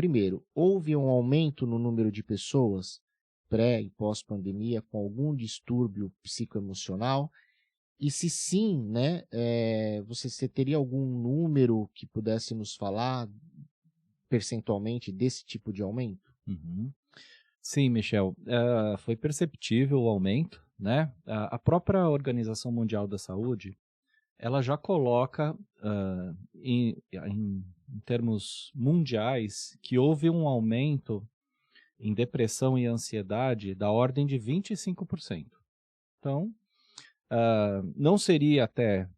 primeiro, houve um aumento no número de pessoas pré e pós-pandemia com algum distúrbio psicoemocional? E se sim, né, você teria algum número que pudesse nos falar percentualmente desse tipo de aumento? Uhum. Sim, Michel, foi perceptível o aumento, né? A própria Organização Mundial da Saúde, ela já coloca em termos mundiais que houve um aumento em depressão e ansiedade da ordem de 25%. Então, não seria até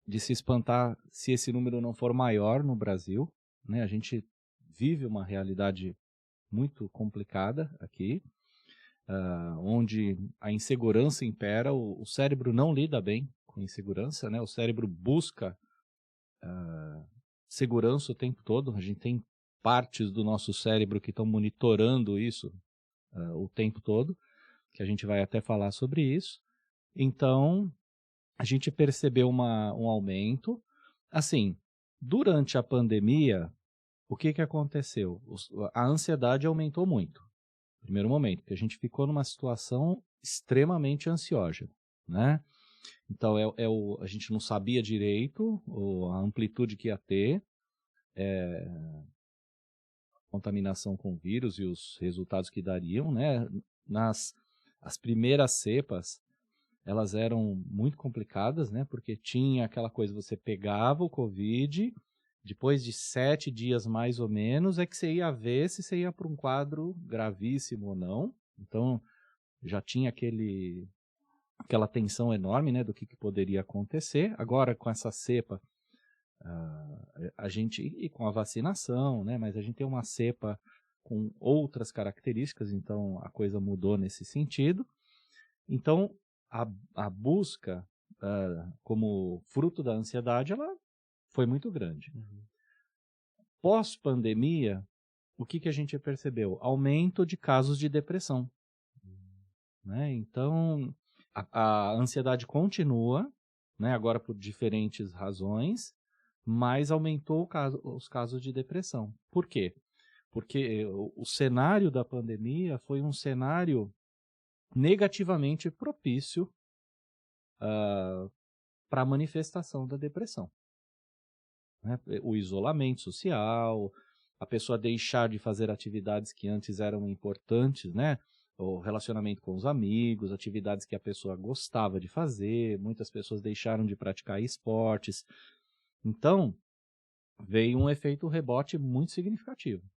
de se espantar se esse número não for maior no Brasil, né? A gente vive uma realidade muito complicada aqui, onde a insegurança impera, o cérebro não lida bem com insegurança, né? O cérebro busca segurança o tempo todo, a gente tem partes do nosso cérebro que estão monitorando isso o tempo todo, que a gente vai até falar sobre isso. Então, a gente percebeu um aumento. Assim, durante a pandemia, o que aconteceu? A ansiedade aumentou muito. Primeiro momento, porque a gente ficou numa situação extremamente ansiógena, né? Então, a gente não sabia direito a amplitude que ia ter, contaminação com vírus e os resultados que dariam, né? As primeiras cepas, elas eram muito complicadas, né? Porque tinha aquela coisa, você pegava o Covid, depois de 7 dias mais ou menos, é que você ia ver se você ia para um quadro gravíssimo ou não. Então, já tinha aquela tensão enorme, né, do que poderia acontecer. Agora, com essa cepa, a gente, e com a vacinação, né, mas a gente tem uma cepa com outras características, então a coisa mudou nesse sentido. Então, a busca, como fruto da ansiedade, ela foi muito grande. Pós-pandemia, o que a gente percebeu? Aumento de casos de depressão. Né? Então, a ansiedade continua, né, agora por diferentes razões, mas aumentou os casos de depressão. Por quê? Porque o cenário da pandemia foi um cenário negativamente propício para a manifestação da depressão. Né? O isolamento social, a pessoa deixar de fazer atividades que antes eram importantes, né? O relacionamento com os amigos, atividades que a pessoa gostava de fazer, muitas pessoas deixaram de praticar esportes. Então, veio um efeito rebote muito significativo.